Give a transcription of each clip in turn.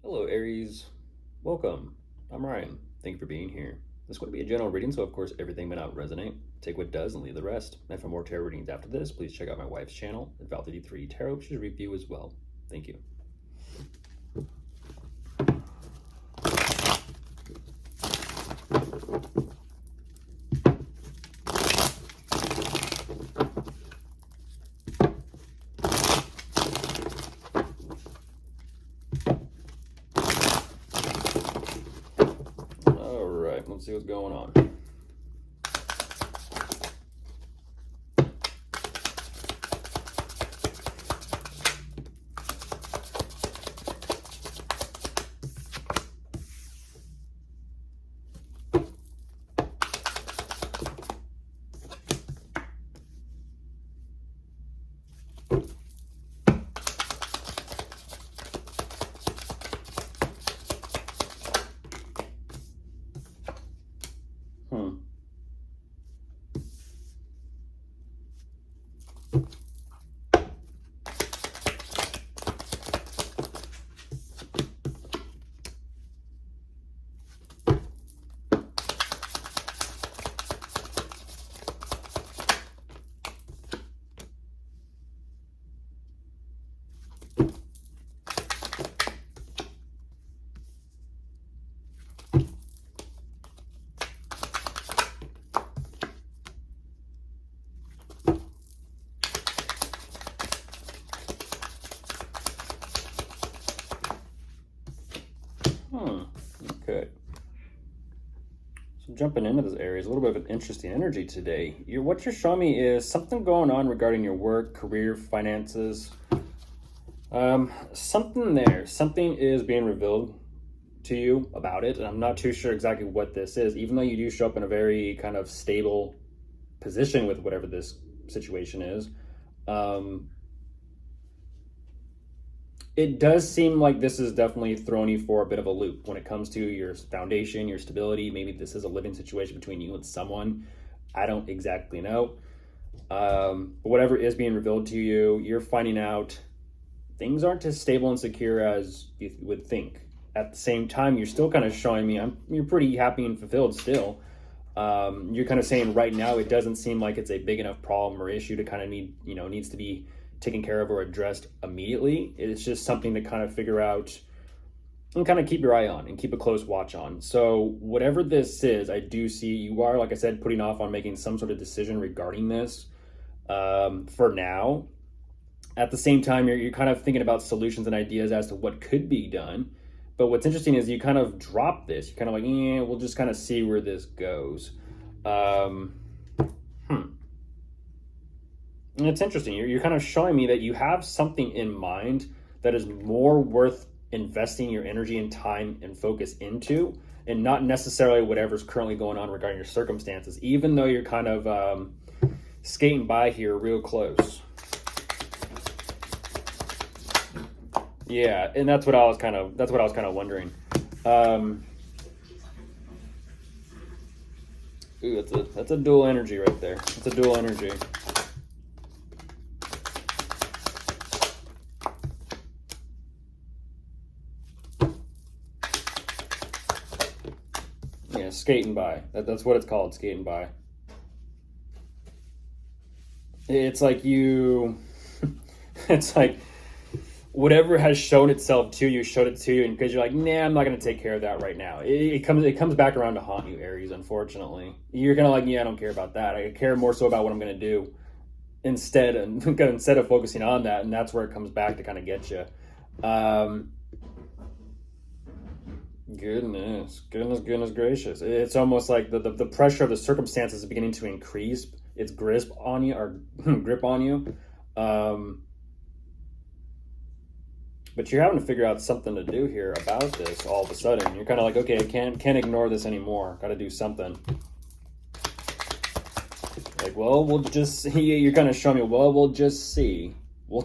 Hello, Aries. Welcome. I'm Ryan. Thank you for being here. This is going to be a general reading, so of course everything may not resonate. Take what does and leave the rest. And for more tarot readings after this, please check out my wife's channel at Val33 Tarot. She's a review as well. Thank you. All right, let's see what's going on. Hmm. Okay. So jumping into this area is a little bit of an interesting energy today. What you're showing me is something going on regarding your work, career, finances. Something there. Something is being revealed to you about it, and I'm not too sure exactly what this is, even though you do show up in a very kind of stable position with whatever this situation is. It does seem like this is definitely throwing you for a bit of a loop when it comes to your foundation, your stability. Maybe this is a living situation between you and someone. I don't exactly know. But whatever is being revealed to you, you're finding out things aren't as stable and secure as you would think. At the same time, you're still kind of showing me you're pretty happy and fulfilled still. You're kind of saying right now it doesn't seem like it's a big enough problem or issue to kind of needs to be taken care of or addressed immediately. It's just something to kind of figure out and kind of keep your eye on and keep a close watch on. So whatever this is, I do see you are, like I said, putting off on making some sort of decision regarding this for now. At the same time, you're kind of thinking about solutions and ideas as to what could be done. But what's interesting is you kind of drop this. You're kind of like, yeah, we'll just kind of see where this goes. And it's interesting. You're kind of showing me that you have something in mind that is more worth investing your energy and time and focus into, and not necessarily whatever's currently going on regarding your circumstances, even though you're kind of skating by here real close. Yeah, and that's what I was kind of wondering. Ooh, that's a dual energy right there. It's a dual energy. Yeah, skating by. That's what it's called, skating by. It's like you it's like whatever has shown itself to you showed it to you, and because you're like, nah, I'm not going to take care of that right now. It comes back around to haunt you, Aries. Unfortunately, you're kind of like, yeah, I don't care about that. I care more so about what I'm going to do instead of focusing on that, and that's where it comes back to kind of get you. Goodness gracious! It's almost like the pressure of the circumstances is beginning to increase its grip on you, or grip on you. But you're having to figure out something to do here about this all of a sudden. You're kind of like, okay, I can't ignore this anymore. Got to do something. Like, well, we'll just see. You're kind of showing me, well, we'll just see. We'll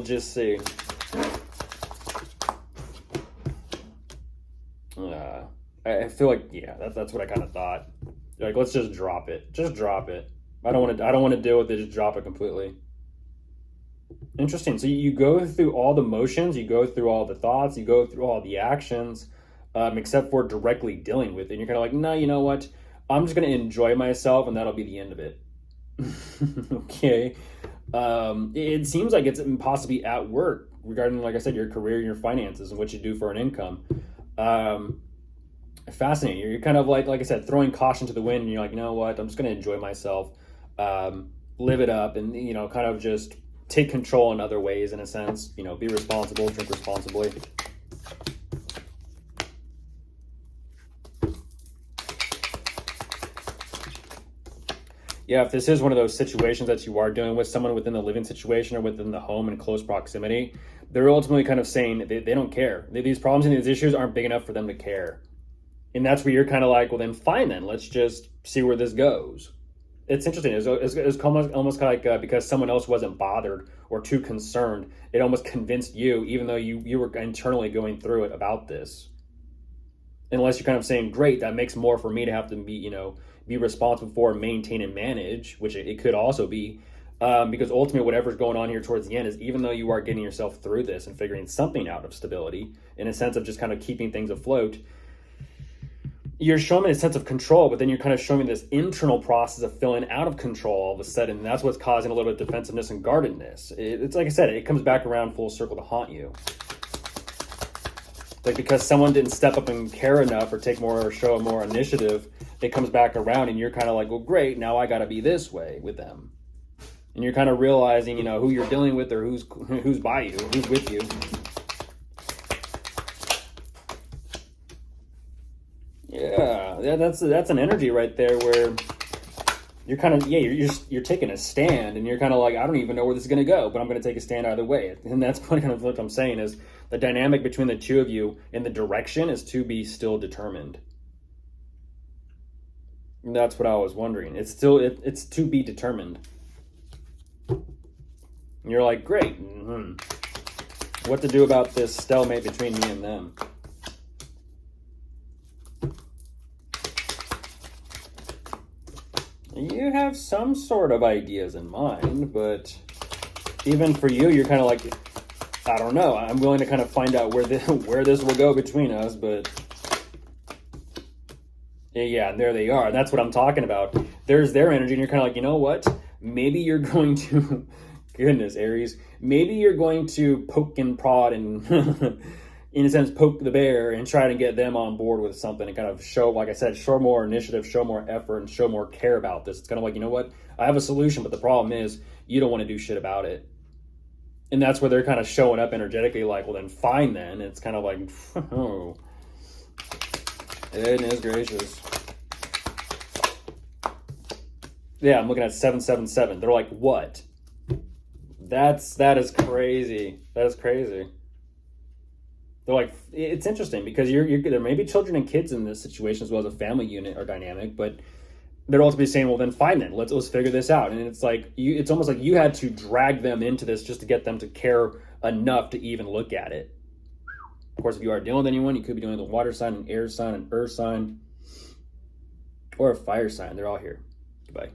just see. I feel like, yeah, that's what I kind of thought. Like, let's just drop it. Just drop it. I don't want to deal with it. Just drop it completely. Interesting. So you go through all the motions, you go through all the thoughts, you go through all the actions, except for directly dealing with it. And you're kind of like, no, you know what? I'm just going to enjoy myself, and that'll be the end of it. Okay. It seems like it's possibly at work regarding, like I said, your career, your finances, and what you do for an income. Um, Fascinating. You're kind of like I said, throwing caution to the wind, and you're like, you know what? I'm just going to enjoy myself, live it up, and kind of just take control in other ways. In a sense, be responsible, drink responsibly. Yeah, if this is one of those situations that you are dealing with someone within the living situation or within the home in close proximity, they're ultimately kind of saying they don't care. These problems and these issues aren't big enough for them to care. And that's where you're kind of like, well, then fine, then let's just see where this goes. It's interesting. It's almost kind of like because someone else wasn't bothered or too concerned, it almost convinced you, even though you were internally going through it about this. Unless you're kind of saying, great, that makes more for me to have to be responsible for, maintain, and manage, which it could also be. Because ultimately, whatever's going on here towards the end is, even though you are getting yourself through this and figuring something out of stability, in a sense of just kind of keeping things afloat, you're showing me a sense of control, but then you're kind of showing me this internal process of feeling out of control all of a sudden, and that's what's causing a little bit of defensiveness and guardedness. It's like I said, it comes back around full circle to haunt you. Like, because someone didn't step up and care enough or take more or show more initiative, it comes back around, and you're kind of like, well, great, now I got to be this way with them. And you're kind of realizing, who you're dealing with, or who's by you, who's with you. Yeah, that's an energy right there where you're kind of, you're taking a stand, and you're kind of like, I don't even know where this is going to go, but I'm going to take a stand either way. And that's kind of what I'm saying is the dynamic between the two of you in the direction is to be still determined. And that's what I was wondering. It's still, it's to be determined. And you're like, great. What to do about this stalemate between me and them? You have some sort of ideas in mind, but even for you, you're kind of like, I don't know. I'm willing to kind of find out where this will go between us, but yeah, and there they are. That's what I'm talking about. There's their energy, and you're kind of like, you know what? Maybe you're going to, goodness, Aries, maybe you're going to poke and prod and, in a sense, poke the bear and try to get them on board with something and kind of show, like I said, show more initiative, show more effort, and show more care about this. It's kind of like, you know what? I have a solution, but the problem is you don't want to do shit about it. And that's where they're kind of showing up energetically like, well, then fine then. It's kind of like, oh, goodness gracious. Yeah, I'm looking at 777. They're like, what? That is crazy. That is crazy. They're like, it's interesting because there may be children and kids in this situation as well as a family unit or dynamic, but they're ultimately saying, well, then fine then, let's figure this out. And it's like, it's almost like you had to drag them into this just to get them to care enough to even look at it. Of course, if you are dealing with anyone, you could be dealing with a water sign, an air sign, an earth sign, or a fire sign. They're all here. Goodbye.